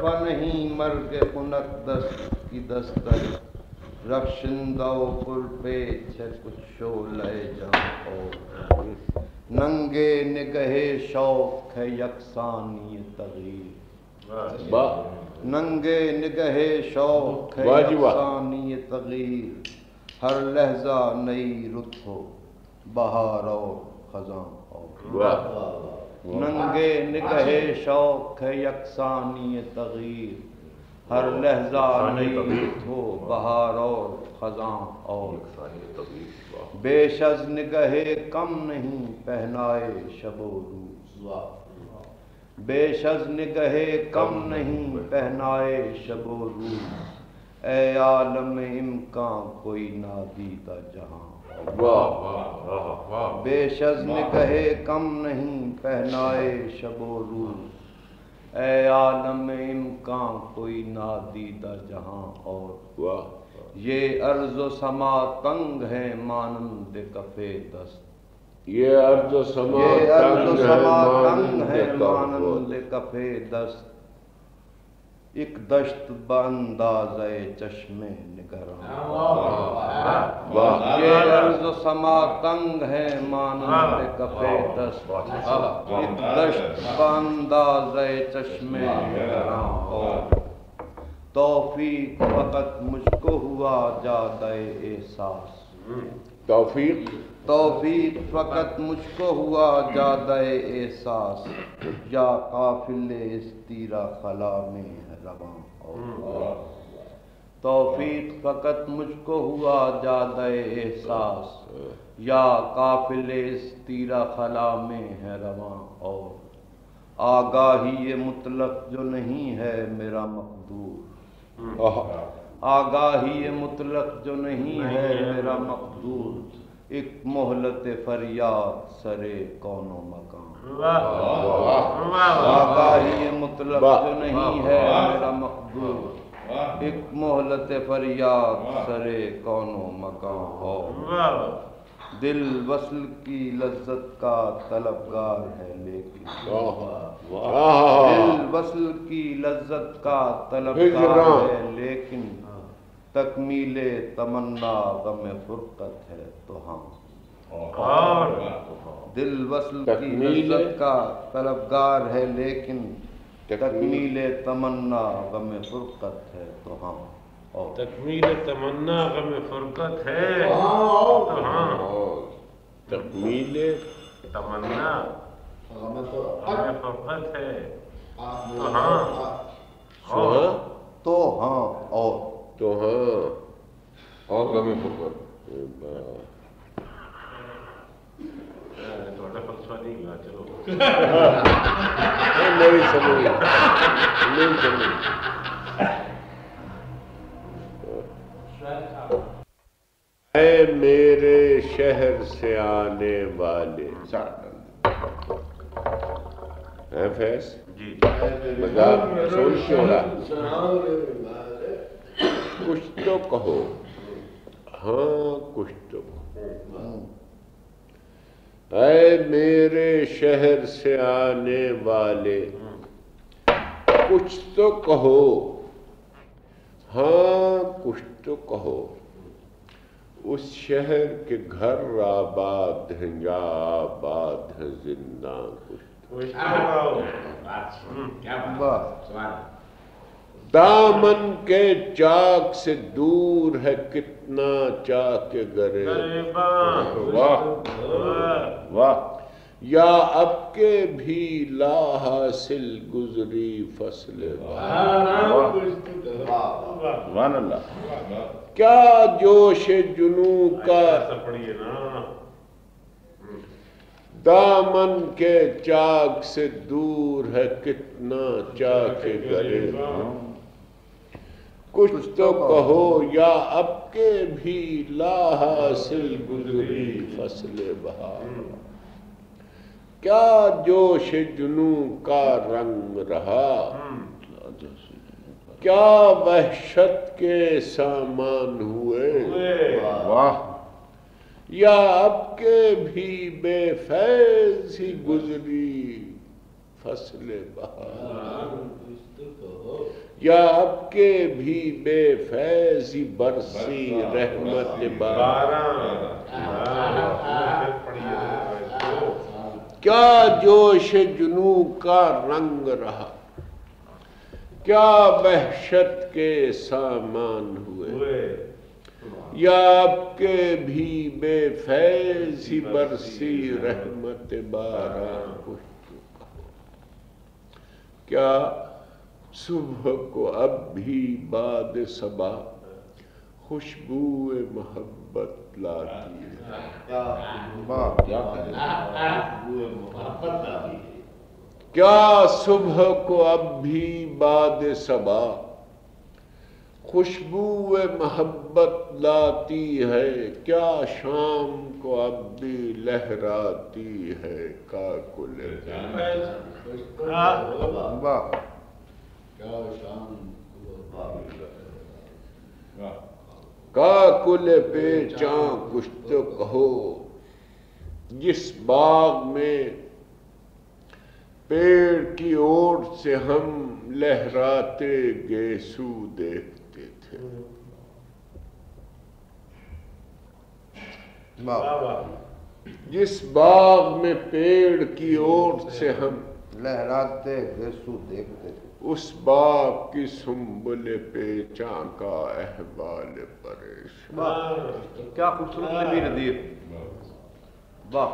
دفع نہیں مرگ خنک دست کی دستک رخشندہ و پرپیچ ہے کچھ شعلہ جاں اور ننگے نگہے شوق ہے یکسانی تغییر ننگے نگہے شوق ہے یکسانی تغییر ہر لحظہ نئی رت ہو بہار اور خزاں اور ننگے نگہے شوق ہے یکسانی تغییر ہر لحظہ نئی رت ہو بہار اور خزاں اور بیش از نگہے کم نہیں پہنائے شب و روز بیش از نگہے کم نہیں پہنائے شب و روز اے عالم امکان کوئی نادیدہ جہاں بیش از نگہے کم نہیں پہنائے شب و روز اے عالم امکان کوئی نادیدہ جہاں اور یہ ارض و سما تنگ ہے مانند کف دست یہ ارض و سما تنگ ہے مانند کف دست ایک دشت باندازہ چشم نگراں یہ ارض و سما تنگ ہے مانند کف دست ایک دشت باندازہ چشم نگراں اور توفیق فقط مجھ کو ہوا جادہ احساس توفیق فقط مجھ کو ہوا جادہ احساس یا قافل استیرا خلا میں ہے رواں توفیق فقط مجھ کو ہوا جادہ احساس یا قافل استیرا خلا میں ہے رواں اور آگاہی مطلق جو نہیں ہے میرا مقدور آگاہی مطلق جو نہیں ہے میرا مقدور ایک مہلت فریاد سرے کون و مکان آگاہی مطلق جو نہیں ہے میرا مقدور ایک مہلت فریاد سرے کون و مکان ہو دل وصل کی لذت کا طلبگار ہے لیکن دل وصل کی لذت کا طلبگار ہے لیکن تکمیل تمنا غم فرقت ہے تو ہاں دل وصل کی لذت کا طلبگار ہے لیکن تکمیل تمنا غم فرقت ہے تو ہاں تکمیل تمنا غم فرقت ہے تو ہاں تکمیل تمنا غم فرقت ہے تو ہاں تو ہاں اور غم فرقت تھوڑا فلسفہ نہیں گا چلو نہیں سمجھ اے میرے شہر سے آنے والے ہیں فیض جی مذاق سوچ کیوں رہا کچھ تو کہو ہاں کچھ تو کہو اے میرے شہر سے آنے والے کچھ تو کہو ہاں کچھ تو کہو اس شہر کے گھر آباد ہیں یا آباد ہیں زنداں کچھ دامن کے چاک سے دور ہے کتنا چاک گرے واہ واہ یا اب کے بھی لا حاصل گزری فصل سبحان اللہ کیا جوش جنوں کا دامن کے چاک سے دور ہے کتنا چاک گرے کچھ تو کہو یا اب کے بھی لا حاصل گزری فصل بہار کیا جوش جنوں کا رنگ رہا کیا وحشت کے سامان ہوئے واہ یا اب کے بھی بے فیض ہی گزری فصل بہار، یا اب کے بھی بے فیضی برسی رحمت باران، کیا جوش جنوں کا رنگ رہا، کیا وحشت کے سامان ہوئے، یا اب کے بھی بے فیضی برسی رحمت باران، کیا صبح کو اب بھی باد صبا خوشبو محبت لاتی ہے، کیا صبح کو اب بھی باد صبا خوشبو محبت لاتی ہے، کیا شام کو اب بھی لہراتی ہے کاکل کاکل پہ چاں کچھ تو کہو، جس باغ میں پیڑ کی اوٹ سے ہم لہراتے گیسو دیکھتے تھے، جس باغ میں پیڑ کی اوٹ سے ہم لہراتے گیسو دیکھتے تھے، اس باغ کی سنبل پیچاں کا احوال پریشان، کیا خوبصورت نبی ندیر، واہ،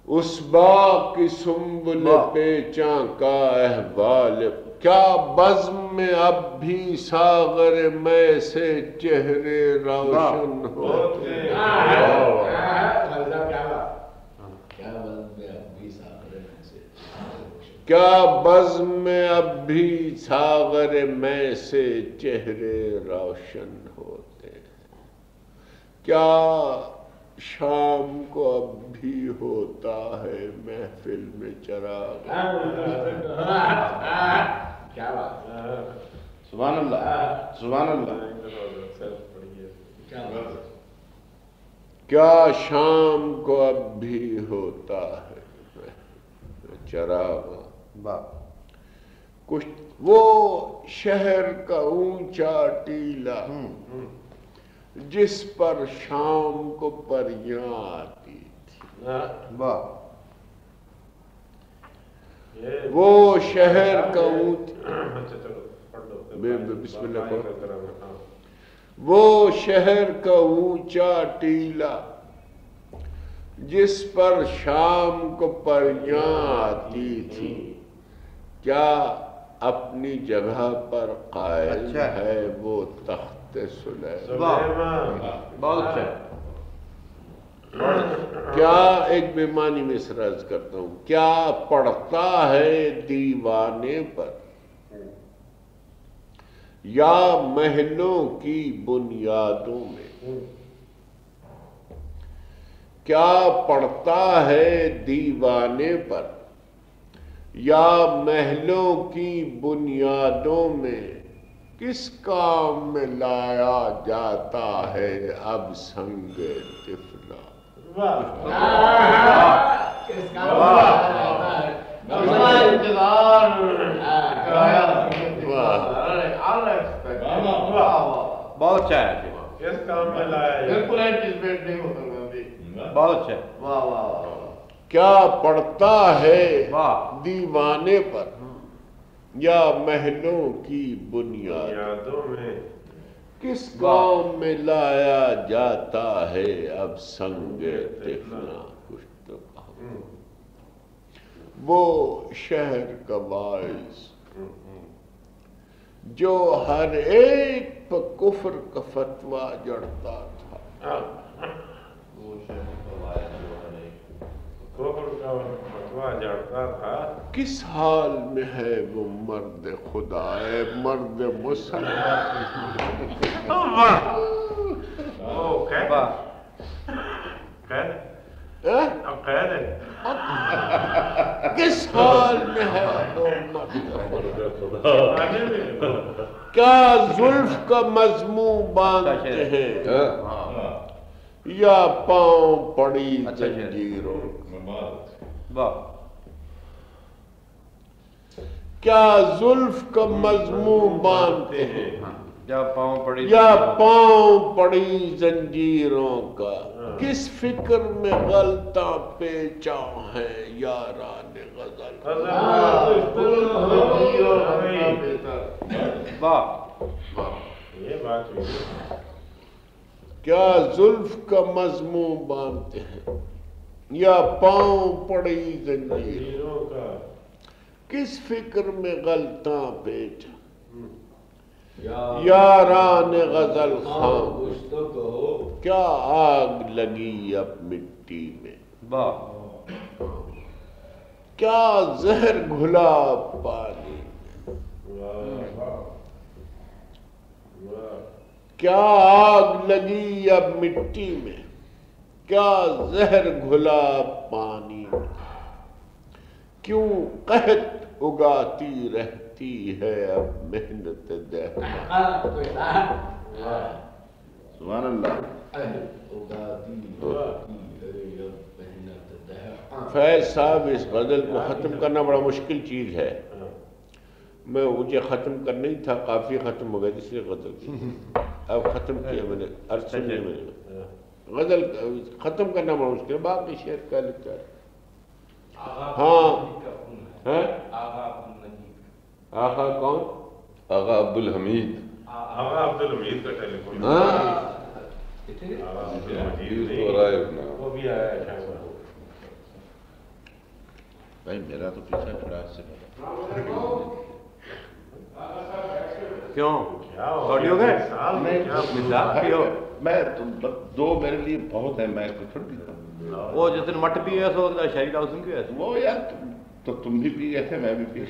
اس باغ کی سنبل پیچاں کا احوال، کیا بزم میں اب بھی ساغر میں سے چہرے روشن ہوتے، کیا بزم میں اب بھی ساغر میں سے چہرے روشن ہوتے، کیا شام کو اب بھی ہوتا ہے محفل میں چراغ، سبحان اللہ سبحان اللہ، کیا شام کو اب بھی ہوتا ہے چراغ، کچھ وہ شہر کا اونچا ٹیلا جس پر شام کو پریاں آتی تھی، وہ شہر کا بسم اللہ پڑھو، وہ شہر کا اونچا ٹیلا جس پر شام کو پریاں آتی تھی، کیا اپنی جگہ پر قائم ہے وہ تخت سلیمان، بہت اچھا، کیا ایک بیمانی میں سرز کرتا ہوں، کیا پڑتا ہے دیوانے پر یا محلوں کی بنیادوں میں، کیا پڑتا ہے دیوانے پر یا محلوں کی بنیادوں میں، کس کام میں لایا جاتا ہے اب سنگ طفلا، بہت اچھا ہے، بہت اچھا، کیا پڑتا ہے دیوانے پر یا محلوں کی بنیادوں میں، کس کام میں لایا جاتا ہے اب سنگ طفلا، کچھ تو کہو، وہ شہر کا باعث جو ہر ایک پر کفر کا فتویٰ جڑتا تھا، کس حال میں ہے وہ مرد خدا، ہے مرد مسلمان، کس حال میں ہے وہ مرد خدا، کیا زلف کا مضموں باندھتے ہیں یا پاؤں پڑی زنجیروں، کیا زلف کا مضمون باندھتے ہیں یا پاؤں پڑی زنجیروں کا، کس فکر میں غلطاں پیچا ہے یاران غزل۔ کیا زلف کا مضمون باندھتے ہیں یا پاؤں پڑی زنجیروں کا، کس فکر میں غلطاں پیچا یاران غزل خان، کیا آگ لگی اب مٹی میں، کیا زہر گھلا پانی میں، کیا آگ لگی اب مٹی میں، کیا زہر گھلا پانی میں، کیوں قحط اگاتی رہتی ہے اب محنت دہقان۔ سبحان اللہ۔ فیض صاحب اس غزل کو ختم کرنا بڑا مشکل چیز ہے، مجھے ختم کرنا ہی تھا، کافی ختم ہو گیا اس لیے غزل کی اب ختم کیا میں نے، عرصہ نہیں میں نے غزل ختم کرنا بڑا مشکل ہے، باقی شعر کا لکھتا ہے۔ ہاں آقا کون؟ آغا عبدالحمید، آغا عبدالحمید کا ٹیلی فون وہ بھی آیا ہے بھائی میرا تو پیچھے کھڑا سے کیوں آڈیو گئے میں دو میرے لیے بہت ہے، میں چھوڑ دیتا ہوں۔ وہ جس دن مٹ پی گیا سو شاہی لاؤ سن کے وہ یار تو تم بھی پی گئے تھے، میں بھی پی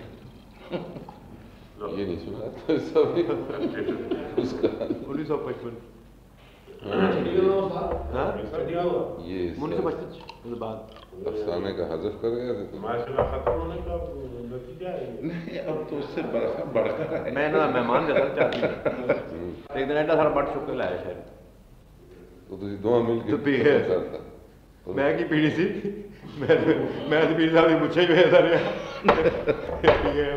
یہ نہیں سنا تھا سب اس کا 1955 یہ 1955 بعد افسانے کا حذف کر گیا تھا۔ ختم ہونے کا نتیجہ نہیں، اب تو اس سے بڑھ کر ہے۔ میں نا مہمان جیسا چاہتی ہوں، ایک دن ایڈا سارا مٹ چک کے لایا شاید، تو تسی دونوں مل کے پی گئے۔ میں کی پیڑی سی، میں پیڑی صاحب کی مجھے جو ہے سارے پی گئے۔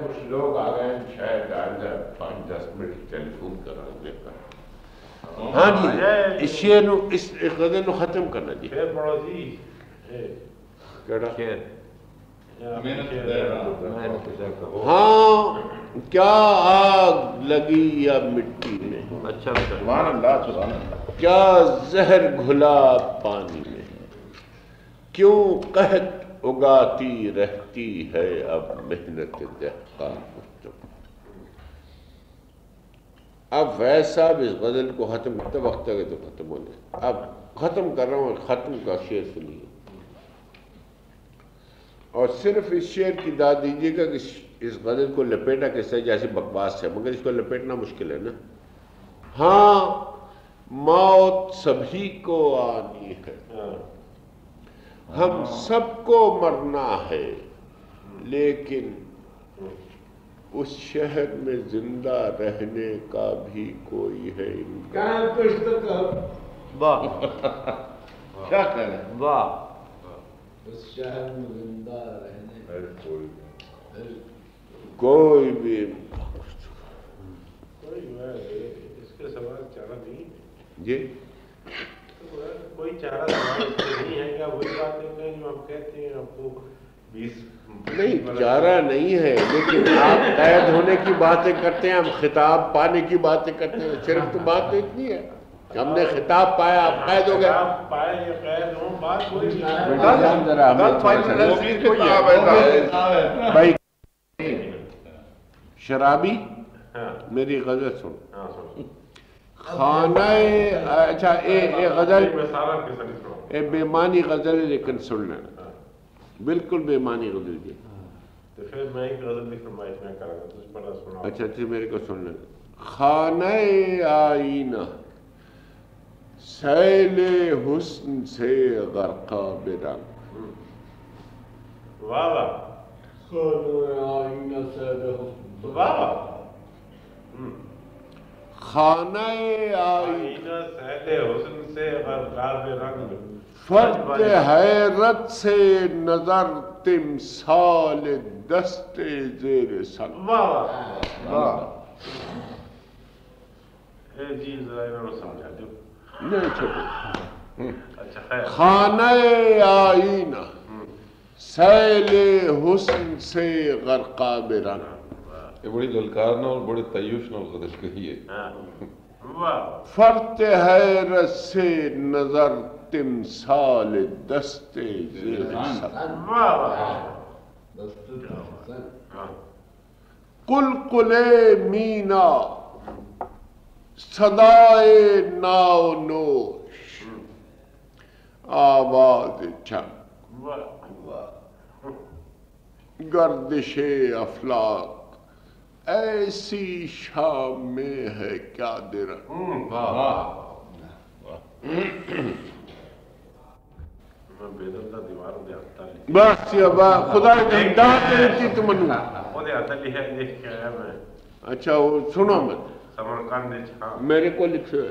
کچھ لوگ آ گئے شاید آئندہ 5-10 منٹ ٹیلی فون کرا دے کر۔ ہاں جی اس شعر نو اس غزل نو ختم کرنا جی۔ شعر پڑھو جی۔ کیڑا؟ شعر ہاں کیا آگ لگی اب مٹی میں، اچھا سبحان اللہ سبحان اللہ۔ کیا زہر گھلا پانی میں، کیوں قحط اگاتی رہتی ہے اب محنت دہقان۔ اب فیض صاحب اس غزل کو ختم کرتے وقت تک تو ختم ہونے، اب ختم کر رہا ہوں، ختم کا شعر سنیے اور صرف اس شعر کی داد دیجیے گا کہ اس غزل کو لپیٹا کیسے، جیسے بکواس ہے مگر اس کو لپیٹنا مشکل ہے نا۔ ہاں موت سبھی کو آنی ہے، ہم سب کو مرنا ہے، لیکن اس شہر میں زندہ رہنے کا بھی کوئی ہے امکان۔ واہ کیا کہہ رہے ہیں؟ واہ، اس شہر میں زندہ رہنے کوئی بھی اس کے سوال چارہ نہیں ہے جی کوئی چارہ سوال اس کے نہیں ہے، کیا وہی بات ہے جو ہم کہتے ہیں آپ کو 20 نہیں چارہ نہیں ہے، لیکن آپ قید ہونے کی باتیں کرتے ہیں، ہم خطاب پانے کی باتیں کرتے ہیں، صرف تو بات تو اتنی ہے ہم نے خطاب پایا آپ قید ہو گئے۔ پائے یا قید ہوں بات کوئی بھائی شرابی میری غزل سن، خانہ اچھا اے غزل اے بے معنی غزل ہے لیکن سن لینا، بالکل بے معنی غزل جی۔ تو پھر میں ایک غزل کی فرمائش میں کرا گا، تجھ پر سنا۔ اچھا اچھا میرے کو سن لینا۔ خانہ آئینہ سیل حسن سے غرقہ برنگ، واہ واہ خانہ آئینہ سیل حسن، واہ واہ، خانہ آئینہ سہل حسن سے غرقاب رنگ فرد حیرت سے نظر تمثال دست زیر سن. جی ذرا انہوں نے سمجھا دو نہیں چھوٹے. اچھا خیر. خانہ آئینہ سیل حسن سے غرقاب رنگ. یہ بڑی للکار نہ اور بڑے تیوش نہ غزل کہی ہے. فرد حیرت سے نظر تمثال دست زیر سن. قلقل مینا صدائے ناو نوش آواز چنگ گردش افلاک ایسی شام میں ہے کیا درنگ. بس یا خدا ڈانٹ دیتی تو منو. اچھا وہ سنو مت میرے کو لکھو.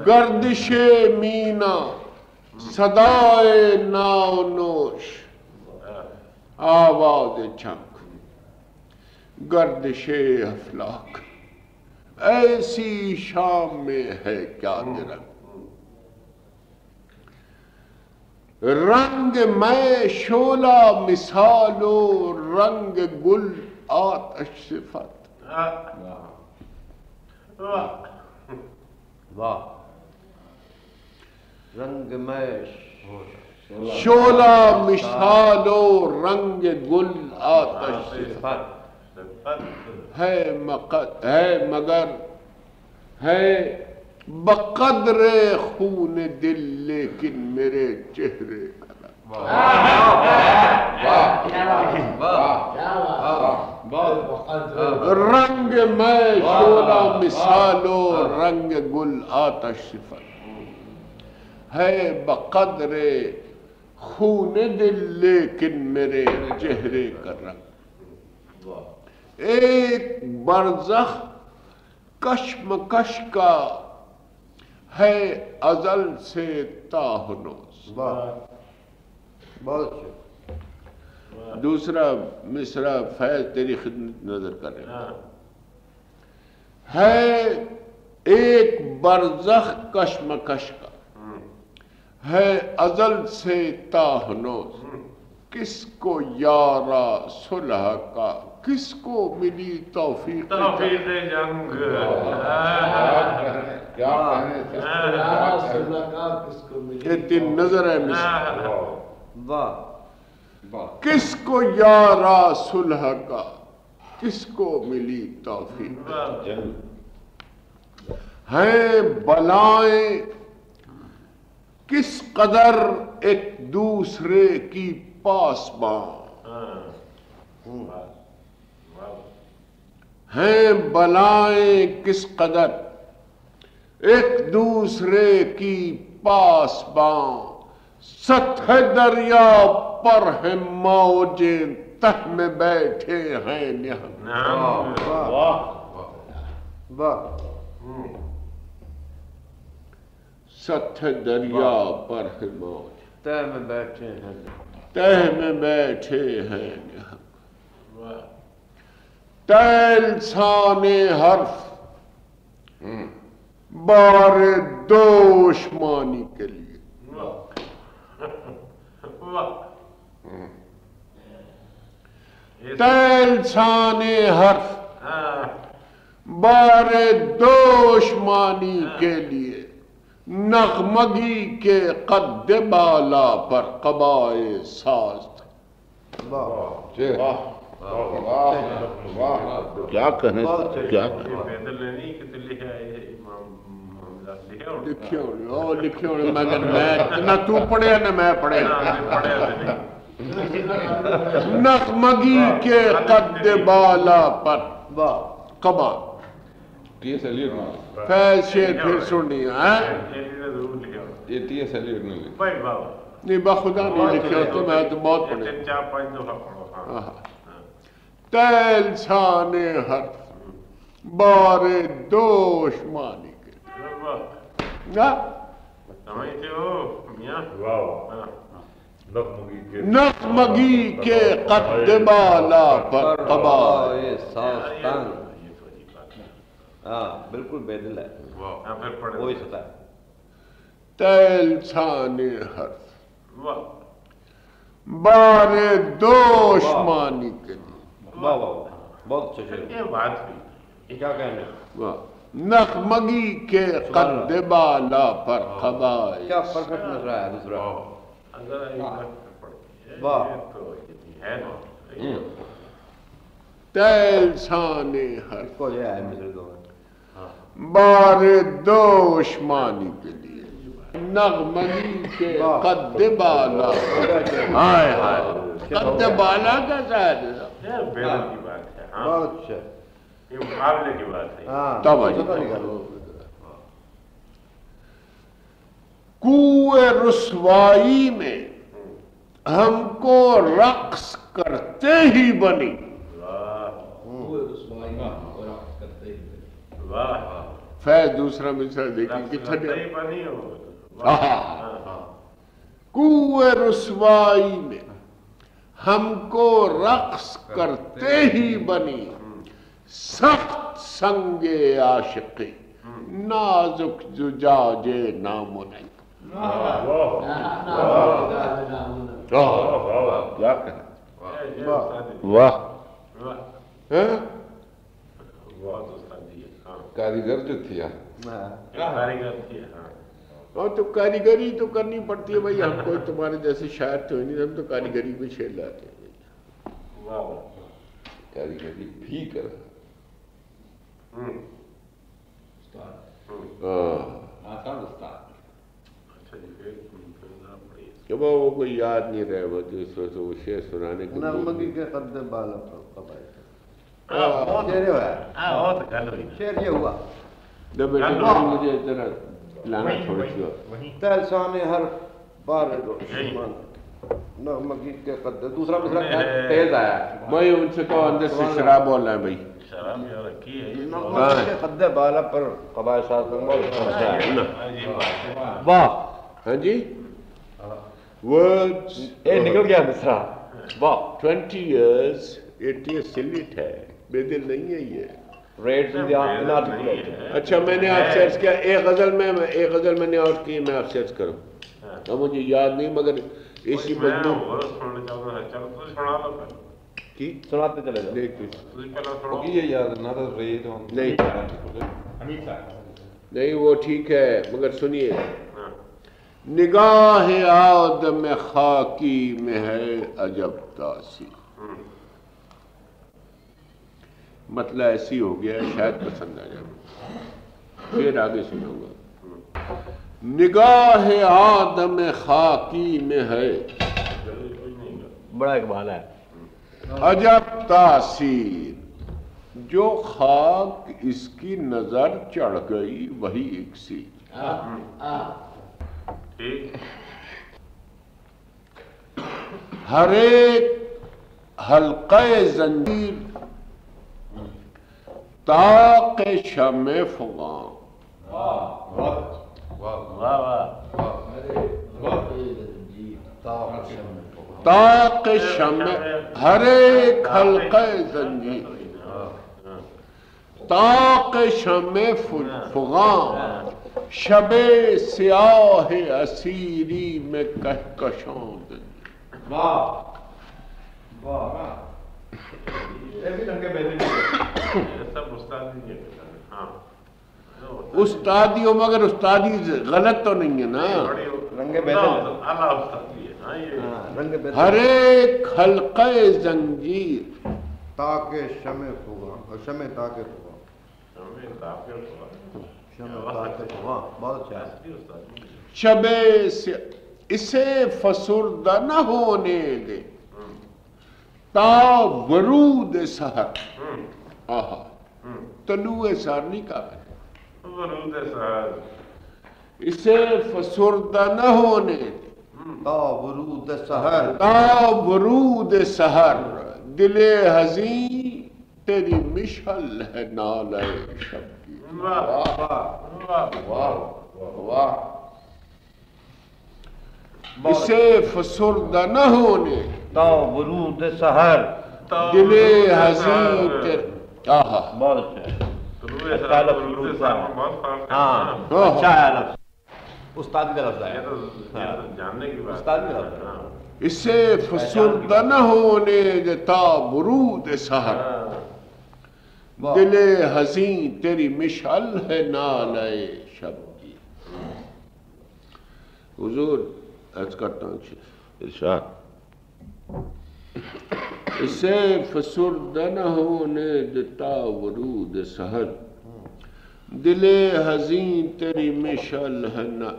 گردش مینا صدائے ناو نوش آواز چنگ گردش افلاک ایسی شام میں ہے کیا درنگ. رنگ میں شعلہ مثالو رنگ گل آتش صفت. واہ. رنگ میں شعلہ مثالو رنگ گل آتش صفت ہے مگر ہے بقدر خون دل لیکن میرے چہرے کا رنگ میں شعلہ مثالو رنگ گل آتش صفت ہے بقدر خون دل لیکن میرے چہرے کا رنگ. ایک برزخ کشمکش کا ہے ازل سے تاہنوز. بہت اچھا. دوسرا مصرع فیض تیری خدمت نظر کر رہے ہے. ایک برزخ کشمکش کا ہے ازل سے تاہنوز. کس کو یارا صلح کا کس کو ملی توفیق جنگ. یہ تین نظر ہے مصرع. واہ. کس کو یارا صلح کا کس کو ملی توفیق. ہیں بلائیں کس قدر ایک دوسرے کی پاسبان. ہیں بلائیں کس قدر ایک دوسرے کی پاسبان. سطح دریا پر ہیں موجیں تہ میں بیٹھے ہیں نہنگ. واہ. سطح دریا پر ہیں موج تہ میں بیٹھے ہیں تہ میں بیٹھے ہیں نہنگ. تیل سانے حرف بار دوشمانی کے لیے. تیل سانے حرف بار دوشمانی کے لیے. نغمگی کے قد بالا پر قبائے ساز. کیا کہیں کیا لکھے ہونے مگر نہ تو پڑھے نہ میں پڑھے. نغمگی کے قد بالا پر قبا. ٹی ایس ایلیٹ نے فیض شیخ پھر سننی ہے یہ ٹی ایس ایلیٹ نے نہیں بخدا نہیں لکھے ہوتے میں تو بہت پڑھے. تیل سانے حرف بار دوشمانی کے سمجھتے ہو میاں؟ نغمگی کے قد بالا پر قبائے ساستان. ہاں بالکل بے دل ہے وہی ستا ہے. تیل چھانے حرف بار دوشمانی کے لیے. واہ واہ بہت اچھا شعر. یہ بات ہوئی. کیا کہنے نغمگی کے قد بالا پر قبائے. کیا پرفیکٹ نظر آیا دوسرا. واہ. تیل چھانے حرف کو جو ہے مصر دو بار دوشمانی کے لیے نغمگی کے قد بالا. ہائے ہائے قد بالا کا شاید بیرن کی بات ہے. بہت اچھا. یہ مقابلے کی بات ہے. ہاں کوئے رسوائی میں ہم کو رقص کرتے ہی بنی. فیض دوسرا مصرع دیکھیں کتنا کوئے رسوائی میں ہم کو رقص کرتے ہی بنی. سخت سنگ عاشقی نازک زجاج نامنع. کیا کہنا. واہ. کاریگر جو تھی اور تو کاریگری تو کرنی پڑتی ہے بھائی. ہم کوئی تمہارے جیسے شاعر تو نہیں، ہم تو کاریگری میں شعر لاتے ہیں. کاریگری بھی کر کہ وہ کوئی یاد نہیں رہے وہ جو اس وقت وہ شعر سنانے کے نغمگی کے قد بالا پر قبائے. شعر ہوا ہے. شعر یہ ہوا. مجھے ذرا لانا تھوڑی سی. تلسان ہر بار نغمگی کے قد. دوسرا مصرع تیز آیا. بھائی ان سے کہو اندر سے شراب بولنا ہے بھائی. نغمگی کے قد بالا پر قبائے ساستان. واہ. ہاں جی words نکل گیا مصرع. واہ. 20 years it is silly ہے. بے دل نہیں ہے یہ. ریٹ اچھا میں نے آپ سے عرض کیا ایک غزل میں نے آؤٹ کی. میں آپ سے عرض کروں اب مجھے یاد نہیں مگر اسی مضمون کی سناتے چلے جاؤ. یہ یاد نہ ریٹ نہیں وہ ٹھیک ہے مگر سنیے. نگاہ آدم خاکی میں ہے عجب تاثیر. مطلب ایسی ہو گیا شاید پسند آ جائے. پھر آگے سنوں گا. نگاہ آدم خاکی میں ہے بڑا اقبال ہے. عجب تاثیر جو خاک اس کی نظر چڑھ گئی وہی اکسیر. ہر ایک حلقہ زنجیر طاق شمع فغاں. طاق شمع ہر ایک حلقہ زنجیر طاق شمع فغاں. شب سیاہ اسیری میں کہکشاں دن. استادی ہو مگر استادی غلط تو نہیں ہے نا. ہر ایک حلقہ زنجیر تاکہ شمع فغاں. شمع تاکہ فغاں. بہت اچھا ہے. شب اسے فسردہ نہ ہونے دے تا ورود سحر. آہا طلوع سحر نہیں کہا. اسے فسردہ نہ ہونے دے تا ورود سحر. تا ورود سحر. دل حزین تیری مشعل ہے نالے شب کی. اسے فسردہ نہ ہونے تا ورود سحر دل حزین تیرے. بہت اچھا ہاں اچھا ہے لفظ استاد کا لفظ ہے جاننے کی بات استاد کا لفظ ہے. اسے فسردہ نہ ہونے دیتا برود سحر دل حزین تیری مشعل ہے نالے شب کی. حضور عرض کرتا ہوں ارشاد اسے فسردہ نہ ہونے دیتا ورود سحر دل حزین تیری مشعل ہے نہ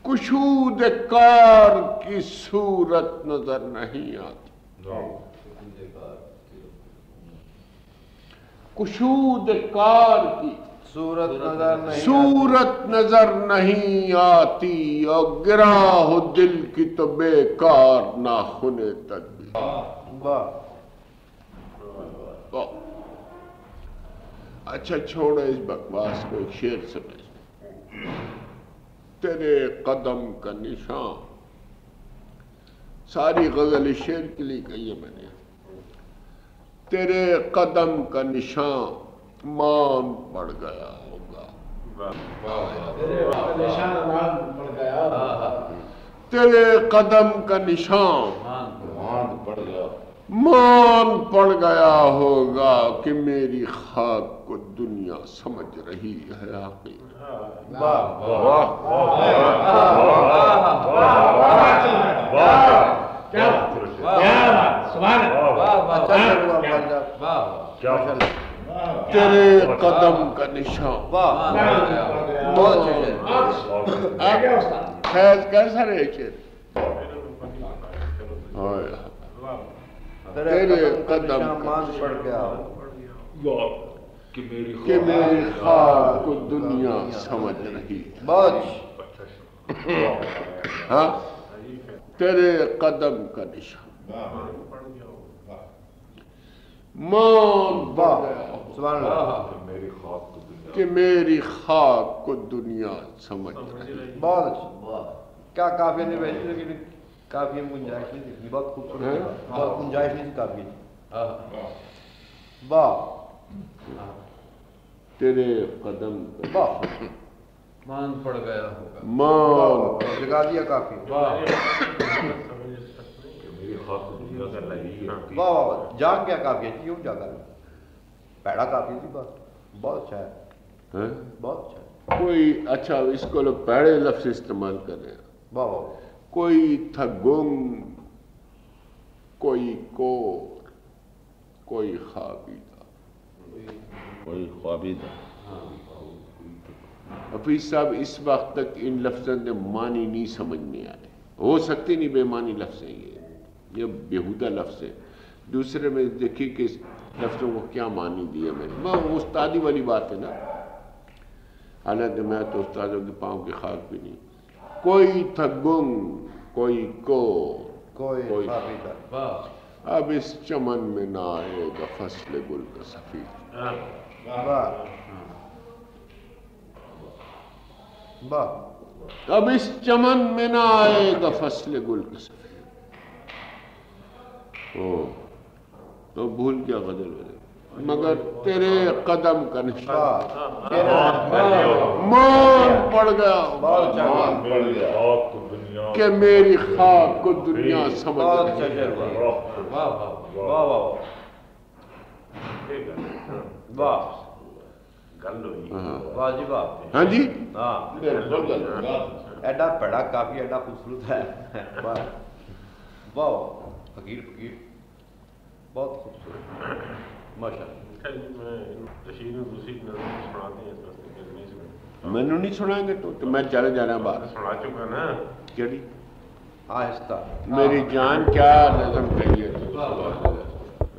کشود کار کی صورت نظر نہیں آتی. کشود کار کی صورت نظر نہیں آتی اور گرا ہو دل کی تو بیکار ناخن تدبیر. اچھا چھوڑو اس بکواس کو ایک شعر سمجھ. تیرے قدم کا نشان ساری غزل شعر کے لیے کہی ہے میں نے. تیرے قدم کا نشان مان پڑ گیا ہوگا. تیرے قدم کا نشان مان پڑ گیا ہوگا کہ میری خاک کو دنیا سمجھ رہی ہے حقیقت. تیرے قدم کا نشان خیز کیسا رہے تیرے قدم کا پڑ گیا کہ میری خاک کو دنیا سمجھ رہی. ہاں تیرے قدم کا نشان مان پڑ گیا کہ میری خاک کو دنیا سمجھ رہی. بہت کیا کافی نہیں بیٹھی لیکن کافی گنجائش نہیں دکھنی. بہت خوبصورت بہت گنجائش نہیں کافی. واہ تیرے قدم مان پڑ گیا ہوگا. مان جگا دیا کافی. واہ جاگ گیا کافی ہے. کیوں جاگا پیڑا کافی تھی. بہت اچھا ہے بہت اچھا ہے. کوئی اچھا اس کو لوگ پیڑے لفظ استعمال کر رہے ہیں. واہ کوئی تھا گم کوئی کور کوئی خوابیدہ. کوئی خوابیدہ. حفیظ صاحب اس وقت تک ان لفظوں نے معنی نہیں سمجھ میں آئے. ہو سکتے نہیں بے معنی لفظ ہیں یہ بیہودہ لفظ ہے. دوسرے میں دیکھیے کہ اس لفظوں کو کیا معنی دیا میں نے. وہ استادی والی بات ہے نا. حالانکہ میں تو استادوں کے پاؤں کی خاک بھی نہیں. کوئی تھا گم کوئی کوئی خوابیدہ. اب اس چمن میں نہ آئے گا فصل گل کا سفید. اب اس چمن میں نہ آئے گا فصل گل کا سفید. تو بھول کیا غزل وزل مگر تیرے قدم کا نشان مان پڑ گیا کہ میری خاک کو دنیا سمجھ رہی. ہاں جی ایڈا پیڑا کافی ایڈا خوبصورت ہے. واہ فقیر فقیر بہت خوبصورت ماشاء میں نے نہیں سنائیں گے تو میں چلے جانا باہر. سنا چکا نا کیڑی آہستہ میری جان کیا نظم کہیے.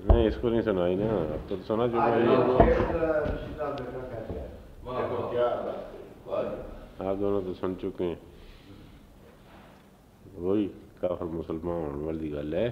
نہیں اس کو نہیں سنائی نا. اب تو سنا چکا آپ دونوں تو سن چکے ہیں. وہی کافر مسلمان والی گل ہے.